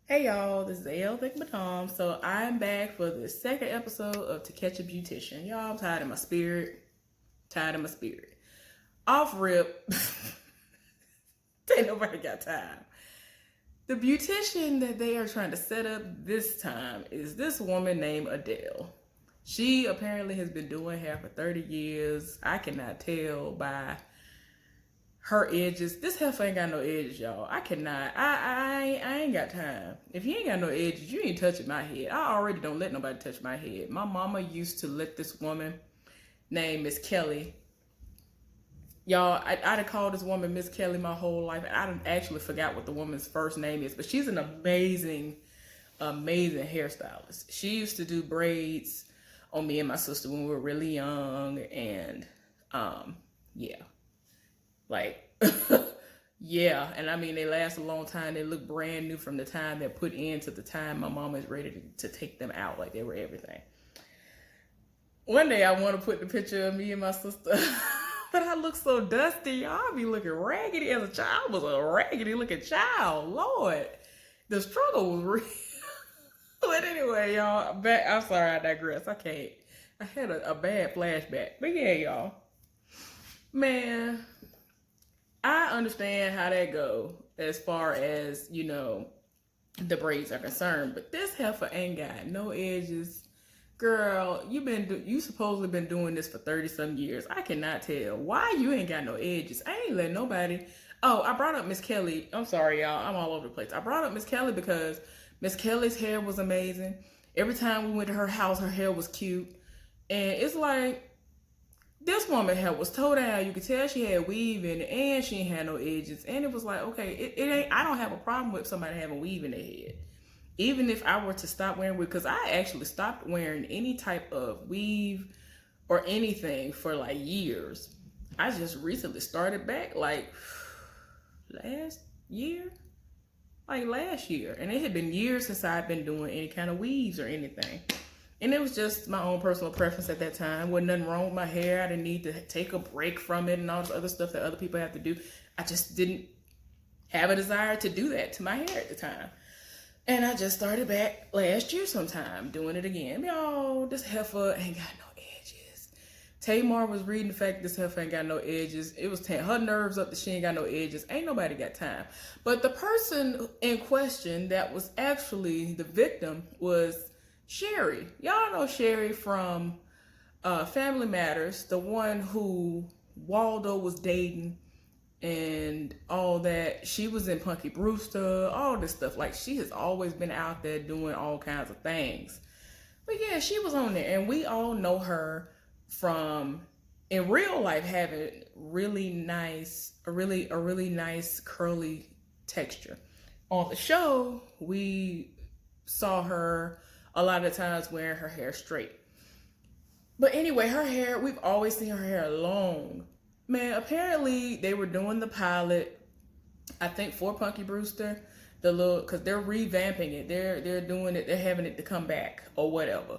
Hey y'all, this is Adele Thick Madame. So I'm back for the second episode of To Catch a Beautician. Y'all, I'm tired of my spirit. Tired of my spirit. Off rip. Ain't nobody got time. The beautician that they are trying to set up this time is this woman named Adele. She apparently has been doing hair for 30 years. I cannot tell by her edges. This heifer ain't got no edges, y'all. I cannot. I ain't got time. If you ain't got no edges, you ain't touching my head. I already don't let nobody touch my head. My mama used to let this woman named Miss Kelly. Y'all, I'd have called this woman Miss Kelly my whole life. I actually forgot what the woman's first name is, but she's an amazing hairstylist. She used to do braids on me and my sister when we were really young, and yeah. Like, yeah. And I mean, they last a long time. They look brand new from the time they're put in to the time my mama is ready to take them out. Like, they were everything. One day I want to put the picture of me and my sister, but I look so dusty. Y'all be looking raggedy. As a child, I was a raggedy looking child. Lord, the struggle was real. But anyway, y'all, I'm sorry I digress. I can't. I had a bad flashback. But yeah, y'all. Man, I understand how that go as far as, the braids are concerned, but this heifer ain't got no edges. Girl, you supposedly been doing this for 30 some years. I cannot tell why you ain't got no edges. I ain't let nobody. Oh, I brought up Miss Kelly. I'm sorry, y'all. I'm all over the place. I brought up Miss Kelly because Miss Kelly's hair was amazing. Every time we went to her house, her hair was cute. And it's like, this woman hair was toe down. You could tell she had weave in it, and she ain't had no edges. And it was like, okay, it ain't. I don't have a problem with somebody having weave in their head, even if I were to stop wearing weave, because I actually stopped wearing any type of weave or anything for like years. I just recently started back like last year, and it had been years since I'd been doing any kind of weaves or anything. And it was just my own personal preference at that time. Wasn't nothing wrong with my hair. I didn't need to take a break from it and all this other stuff that other people have to do. I just didn't have a desire to do that to my hair at the time. And I just started back last year sometime doing it again. Y'all, this heifer ain't got no edges. Tamar was reading the fact this heifer ain't got no edges. It was her nerves up that she ain't got no edges. Ain't nobody got time. But the person in question that was actually the victim was Cherie. Y'all know Cherie from Family Matters, the one who Waldo was dating and all that. She was in Punky Brewster, all this stuff. Like, she has always been out there doing all kinds of things. But yeah, she was on there, and we all know her from in real life having a really nice curly texture. On the show, we saw her a lot of times wearing her hair straight. But anyway, her hair, we've always seen her hair long. Man, apparently they were doing the pilot, I think, for Punky Brewster, because they're revamping it. They're doing it, they're having it to come back or whatever.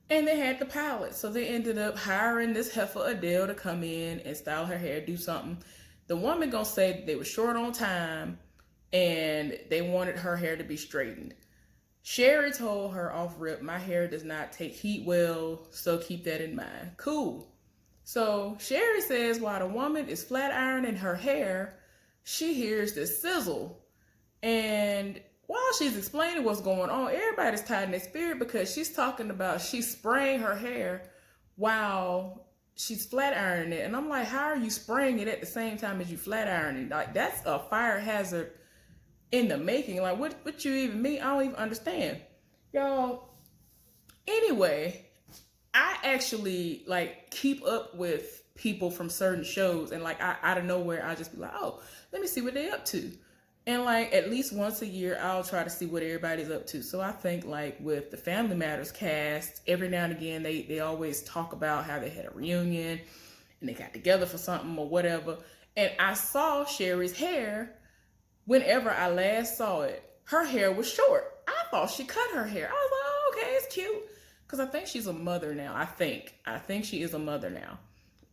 And they had the pilot. So they ended up hiring this heifer Adele to come in and style her hair, do something. The woman gonna say they were short on time and they wanted her hair to be straightened. Cherie told her off rip, my hair does not take heat well, so keep that in mind. Cool. So Cherie says while the woman is flat ironing her hair, she hears this sizzle. And while she's explaining what's going on, everybody's tied in their spirit because she's talking about she's spraying her hair while she's flat ironing it. And I'm like, how are you spraying it at the same time as you flat ironing? Like, that's a fire hazard in the making. Like, what you even mean? I don't even understand. Y'all, anyway, I actually like keep up with people from certain shows, and like out of nowhere I just be like, oh, let me see what they up to. And like at least once a year I'll try to see what everybody's up to. So I think like with the Family Matters cast, every now and again they always talk about how they had a reunion and they got together for something or whatever. And I saw Cherie's hair. Whenever I last saw it, her hair was short. I thought she cut her hair. I was like, oh, okay, it's cute. Because I think she's a mother now. I think she is a mother now.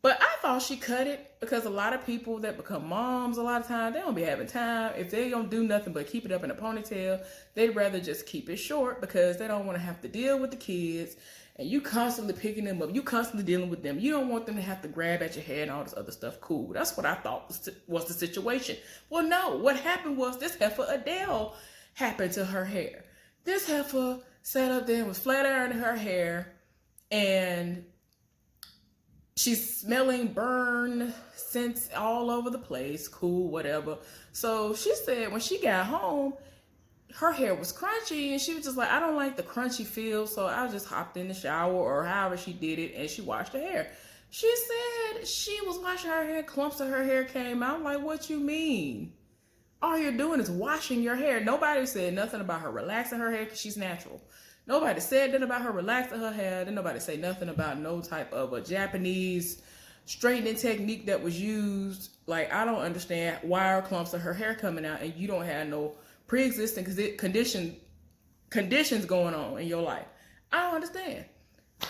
But I thought she cut it because a lot of people that become moms, a lot of times, they don't be having time. If they don't do nothing but keep it up in a ponytail, they'd rather just keep it short because they don't want to have to deal with the kids. And you constantly picking them up. You constantly dealing with them. You don't want them to have to grab at your hair and all this other stuff. Cool. That's what I thought was the situation. Well, no. What happened was this heifer Adele happened to her hair. This heifer sat up there and was flat ironing her hair. And she's smelling burn scents all over the place. Cool, whatever. So she said when she got home, her hair was crunchy, and she was just like, I don't like the crunchy feel, so I just hopped in the shower or however she did it, and she washed her hair. She said she was washing her hair, clumps of her hair came out. Like, what you mean? All you're doing is washing your hair. Nobody said nothing about her relaxing her hair because she's natural. Nobody said nothing about her relaxing her hair. Then nobody say nothing about no type of a Japanese straightening technique that was used. Like, I don't understand why are clumps of her hair coming out and you don't have no pre-existing conditions going on in your life. I don't understand.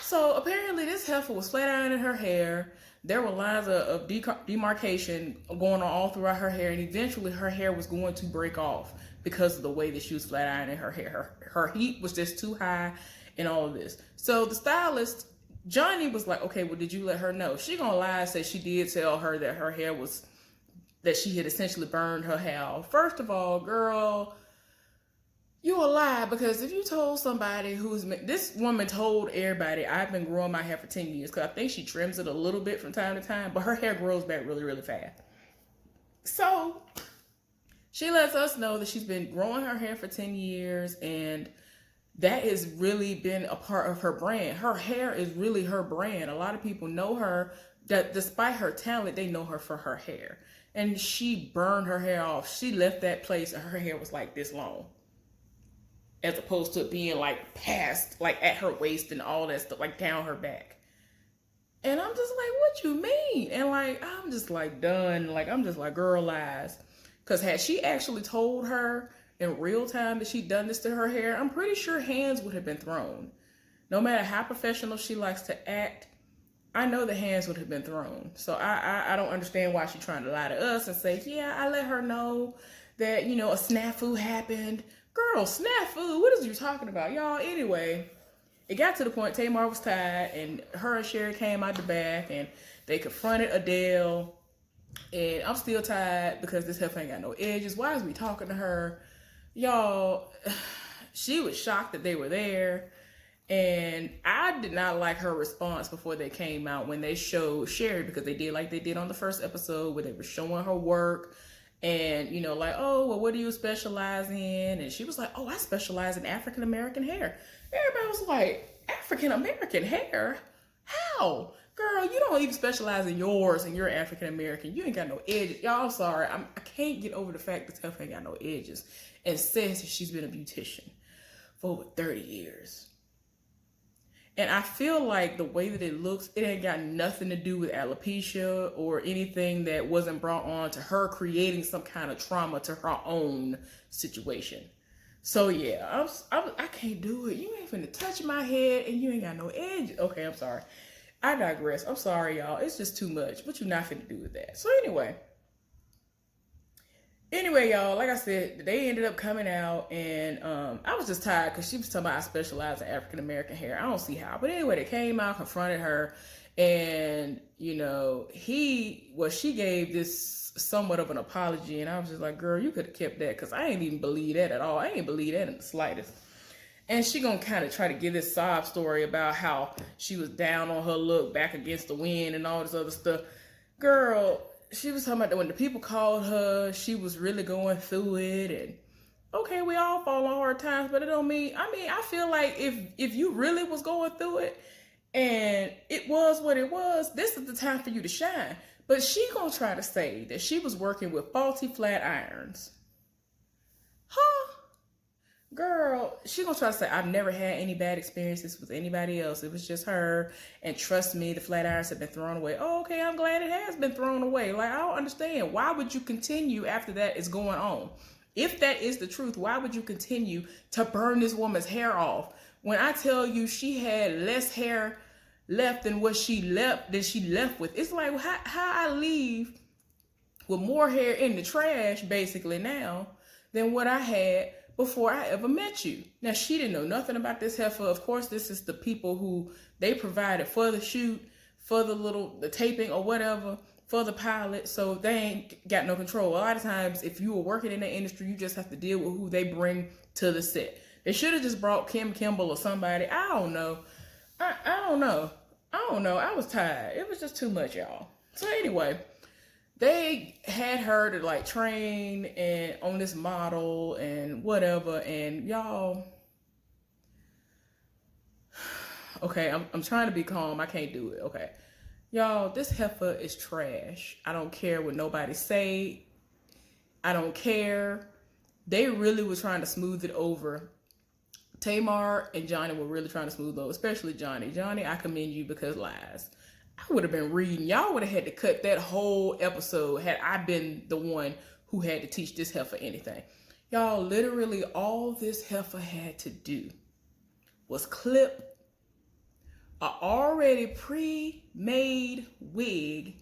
So apparently this heifer was flat ironing her hair. There were lines of demarcation going on all throughout her hair, and eventually her hair was going to break off because of the way that she was flat ironing her hair. Her heat was just too high and all of this. So the stylist, Johnny, was like, okay, well, did you let her know? She gonna lie and say she did tell her that her hair was, that she had essentially burned her hair off. First of all, girl, you a lie, because if you told somebody this woman told everybody, I've been growing my hair for 10 years, because I think she trims it a little bit from time to time, but her hair grows back really, really fast. So she lets us know that she's been growing her hair for 10 years, and that has really been a part of her brand. Her hair is really her brand. A lot of people know her, that despite her talent, they know her for her hair. And she burned her hair off. She left that place and her hair was like this long, as opposed to it being like past, like at her waist and all that stuff, like down her back. And I'm just like, what you mean? And like, I'm just like done. Like, I'm just like, girl, lies. Because had she actually told her in real time that she'd done this to her hair, I'm pretty sure hands would have been thrown. No matter how professional she likes to act, I know the hands would have been thrown. So I don't understand why she's trying to lie to us and say, yeah, I let her know that, you know, a snafu happened. Girl, snafu, what is you talking about? Y'all, anyway, it got to the point Tamar was tired, and her and Cherie came out the back, and they confronted Adele. And I'm still tired because this heifer ain't got no edges. Why is we talking to her? Y'all, she was shocked that they were there. And I did not like her response before they came out when they showed Cherie, because they did like they did on the first episode where they were showing her work. And, you know, like, oh, well, what do you specialize in? And she was like, oh, I specialize in African-American hair. Everybody was like, African-American hair? How? Girl, you don't even specialize in yours and you're African-American. You ain't got no edges. Y'all, I'm sorry. I can't get over the fact that Steph ain't got no edges and says that she's been a beautician for over 30 years. And I feel like the way that it looks, it ain't got nothing to do with alopecia or anything that wasn't brought on to her creating some kind of trauma to her own situation. So yeah, I can't do it. You ain't finna touch my head and you ain't got no edge. Okay, I'm sorry. I digress. I'm sorry, y'all. It's just too much. What you not finna do with that? So Anyway, y'all, like I said, they ended up coming out, and I was just tired because she was talking about I specialize in African-American hair. I don't see how. But anyway, they came out, confronted her, and, you know, she gave this somewhat of an apology, and I was just like, girl, you could have kept that, because I ain't even believe that at all. I ain't believe that in the slightest. And she gonna kind of try to give this sob story about how she was down on her look, back against the wind, and all this other stuff. Girl, she was talking about that when the people called her, she was really going through it. And okay, we all fall on hard times, but it don't mean, I feel like if you really was going through it and it was what it was, this is the time for you to shine. But she gonna try to say that she was working with faulty flat irons. Huh? Girl, she gonna try to say, I've never had any bad experiences with anybody else. It was just her. And trust me, the flat irons have been thrown away. Oh, okay, I'm glad it has been thrown away. Like, I don't understand. Why would you continue after that is going on? If that is the truth, why would you continue to burn this woman's hair off? When I tell you she had less hair left than what she left with. It's like how I leave with more hair in the trash basically now than what I had before I ever met you. Now, she didn't know nothing about this heifer. Of course, this is the people who they provided for the shoot, for the taping or whatever, for the pilot. So they ain't got no control. A lot of times, if you were working in the industry, you just have to deal with who they bring to the set. They should have just brought Kim Kimble or somebody. I don't know. I don't know. I was tired. It was just too much, y'all. So anyway, they had her to like train and on this model and whatever, and y'all, okay, I'm trying to be calm. I can't do it. Okay, y'all, this heifer is trash. I don't care what nobody say. I don't care. They really were trying to smooth it over. Tamar and Johnny were really trying to smooth over, especially Johnny. Johnny, I commend you because lies. I would have been reading. Y'all would have had to cut that whole episode had I been the one who had to teach this heifer anything. Y'all, literally all this heifer had to do was clip a already pre-made wig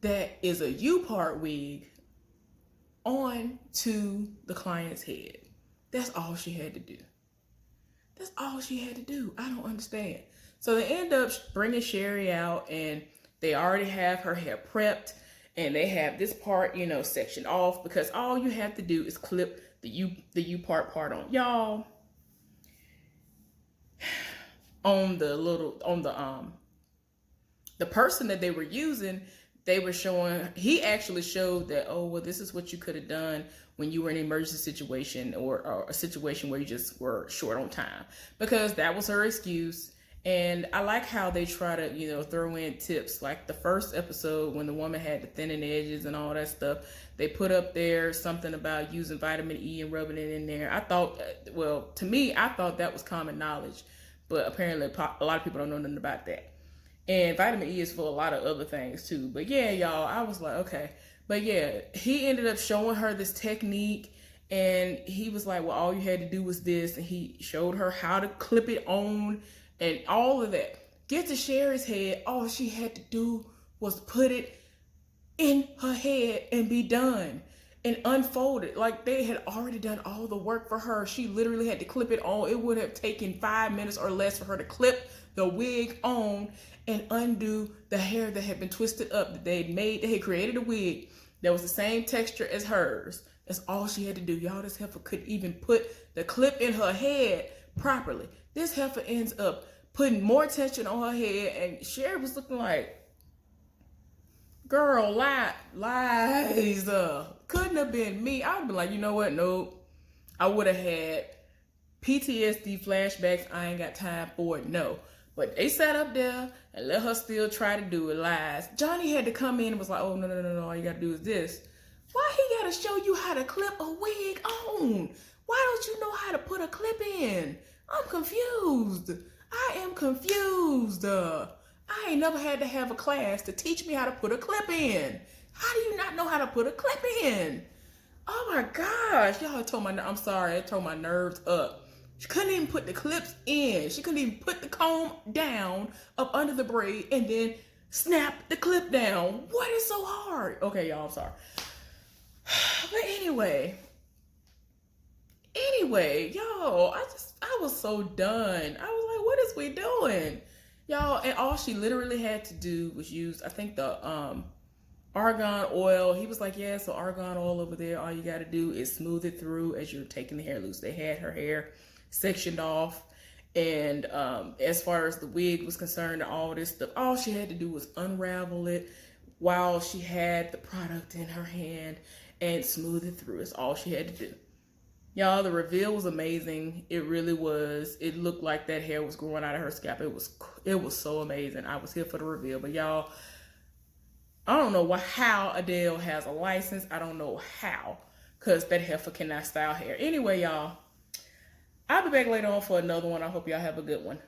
that is a U-part wig on to the client's head. That's all she had to do. That's all she had to do. I don't understand. So they end up bringing Cherie out, and they already have her hair prepped, and they have this part, you know, sectioned off, because all you have to do is clip the U part on. Y'all, on the person that they were using, they were showing, he actually showed that, oh, well, this is what you could have done when you were in an emergency situation or a situation where you just were short on time, because that was her excuse. And I like how they try to, you know, throw in tips. Like the first episode when the woman had the thinning edges and all that stuff, they put up there something about using vitamin E and rubbing it in there. I thought, well, to me, I thought that was common knowledge, but apparently a lot of people don't know nothing about that. And vitamin E is for a lot of other things too. But yeah, y'all, I was like, okay. But yeah, he ended up showing her this technique, and he was like, well, all you had to do was this. And he showed her how to clip it on and all of that. Get to Cherie's head, all she had to do was put it in her head and be done and unfold it. Like they had already done all the work for her. She literally had to clip it on. It would have taken 5 minutes or less for her to clip the wig on and undo the hair that had been twisted up that they had created a wig that was the same texture as hers. That's all she had to do. Y'all, this heifer couldn't even put the clip in her head properly. This heifer ends up putting more tension on her head, and Cherie was looking like, girl, lies. Couldn't have been me. I would have been like, you know what? Nope. I would have had PTSD flashbacks. I ain't got time for it. No. But they sat up there and let her still try to do it. Lies. Johnny had to come in and was like, oh, no. All you got to do is this. Why he got to show you how to clip a wig on? Why don't you know how to put a clip in? I'm confused. I am confused. I ain't never had to have a class to teach me how to put a clip in. How do you not know how to put a clip in? Oh my gosh. Y'all told I'm sorry, it tore my nerves up. She couldn't even put the clips in. She couldn't even put the comb down up under the braid and then snap the clip down. What is so hard? Okay, y'all, I'm sorry. But anyway, y'all, I was so done. I was like, what is we doing? Y'all, and all she literally had to do was use, I think, the argan oil. He was like, yeah, so argan oil over there, all you got to do is smooth it through as you're taking the hair loose. They had her hair sectioned off, and as far as the wig was concerned and all this stuff, all she had to do was unravel it while she had the product in her hand and smooth it through. It's all she had to do. Y'all, the reveal was amazing. It really was. It looked like that hair was growing out of her scalp. It was so amazing. I was here for the reveal. But y'all, I don't know how Adele has a license. I don't know how, because that heifer cannot style hair. Anyway, y'all, I'll be back later on for another one. I hope y'all have a good one.